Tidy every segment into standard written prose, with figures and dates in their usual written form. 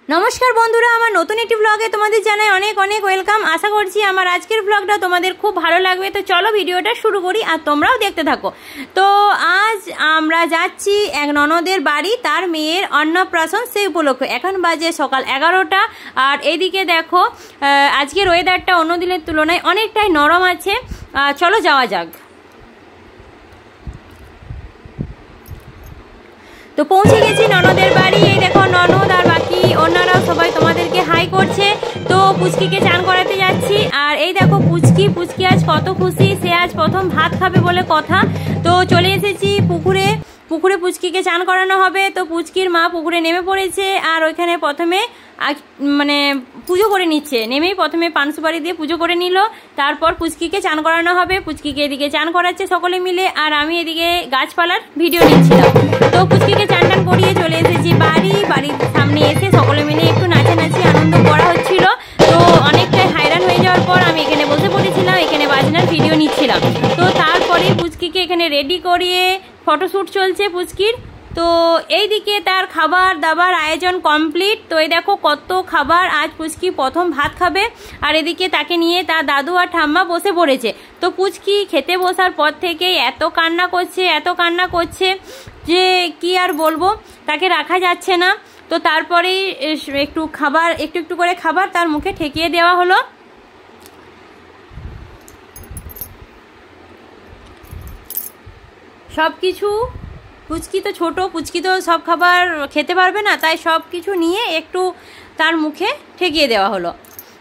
নমস্কার বন্ধুরা, আমার নতুন একটি ব্লগে তোমাদের জানাই অনেক অনেক ওয়েলকাম। আশা করছি আমার আজকের ব্লগটা তোমাদের খুব ভালো লাগবে। তো চলো ভিডিওটা শুরু করি আর তোমরাও দেখতে থাকো। তো আজ আমরা যাচ্ছি এক ননদের বাড়ি, তার মেয়ের অন্নপ্রাশন, সেই উপলক্ষে। এখন বাজে সকাল 11টা। আর এইদিকে দেখো আজকের ওয়েদারটা অন্য দিনের তুলনায় অনেকটাই নরম আছে। চলো যাওয়া যাক। তো পৌঁছে গেছি ননদের বাড়ি। এই দেখো ননদ আর বাকি ওনারাও সবাই তোমাদেরকে হাই করছে। তো পুচকিকে চান করাতে যাচ্ছি। আর এই দেখো পুচকি আজ কত খুশি, সে আজ প্রথম ভাত খাবে বলে কথা। তো চলে এসেছি পুকুরে পুচকিকে চান করানো হবে। তো পুচকির মা পুকুরে নেমে পড়েছে। আর ওইখানে প্রথমে পুজো করে নিচ্ছে। নেমেই প্রথমে পান সুপারি দিয়ে পুজো করে নিল। তারপর পুচকিকে চান করানো হবে। পুচকিকে এদিকে চান করাচ্ছে সকলে মিলে, আর আমি এদিকে গাছপালার ভিডিও নিচ্ছিলাম। তো পুচকিকে চান করিয়ে চলে এসেছি বাড়ির সামনে এসে সকলে মিলে একটু নাচানাচি আনন্দ করা হচ্ছিল। তো অনেকটাই হায়রান হয়ে যাওয়ার পর আমি এখানে বসে পড়েছিলাম, এখানে বাজনার ভিডিও নিচ্ছিলাম। তো তারপরে পুচকিকে এখানে রেডি করিয়ে ফটোশ্যুট চলছে পুচকির। তো এইদিকে তার খাবার দাবার আয়োজন কমপ্লিট। তো এই দেখো কত খাবার, আজ পুচকি প্রথম ভাত খাবে। আর এদিকে তাকে নিয়ে তার দাদু আর ঠাম্মা বসে পড়েছে। তো পুচকি খেতে বসার পর থেকেই এত কান্না করছে যে কি আর বলবো, তাকে রাখা যাচ্ছে না। তো তারপরেই একটু করে খাবার তার মুখে ঠেকিয়ে দেওয়া হলো। সব কিছু, পুচকি তো ছোট, পুচকি তো সব খাবার খেতে পারবে না, তাই সব কিছু নিয়ে একটু তার মুখে ঠেকিয়ে দেওয়া হলো।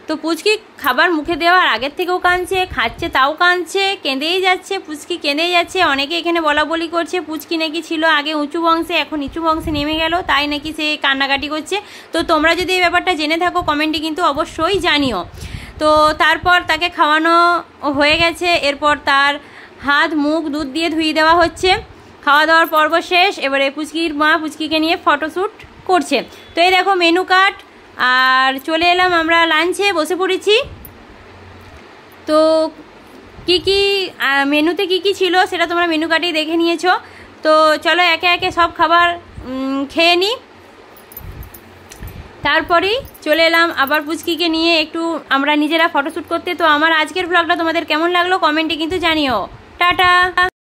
তো পুচকি খাবার মুখে দেওয়ার আগের থেকেও কাঁদছে, খাচ্ছে তাও কাঁদছে, কেঁদেই যাচ্ছে, পুচকি কেঁদেই যাচ্ছে। অনেকে এখানে বলাবলি করছে পুচকি নাকি ছিল আগে উঁচু বংশে, এখন নিচু বংশে নেমে গেল, তাই নাকি সে কান্নাকাটি করছে। তো তোমরা যদি এই ব্যাপারটা জেনে থাকো কমেন্টে কিন্তু অবশ্যই জানিও। তো তারপর তাকে খাওয়ানো হয়ে গেছে। এরপর তার হাত মুখ দুধ দিয়ে ধুয়ে দেওয়া হচ্ছে। খাওয়া দাওয়ার পর্ব শেষ। এবারে পুচকির মা পুচকিকে নিয়ে ফটোশ্যুট করছে। তো এই দেখো মেনু কার্ড। আর চলে এলাম আমরা লাঞ্চে, বসে পড়েছি। তো মেনুতে কি ছিল সেটা তোমরা মেনু কার্ডেই দেখে নিয়েছো। তো চলো একে একে সব খাবার খেয়ে নিই। তারপরেই চলে এলাম আবার পুচকিকে নিয়ে একটু আমরা নিজেরা ফটোশ্যুট করতে। তো আমার আজকের ব্লগটা তোমাদের কেমন লাগলো কমেন্টে কিন্তু জানিও। টাটা।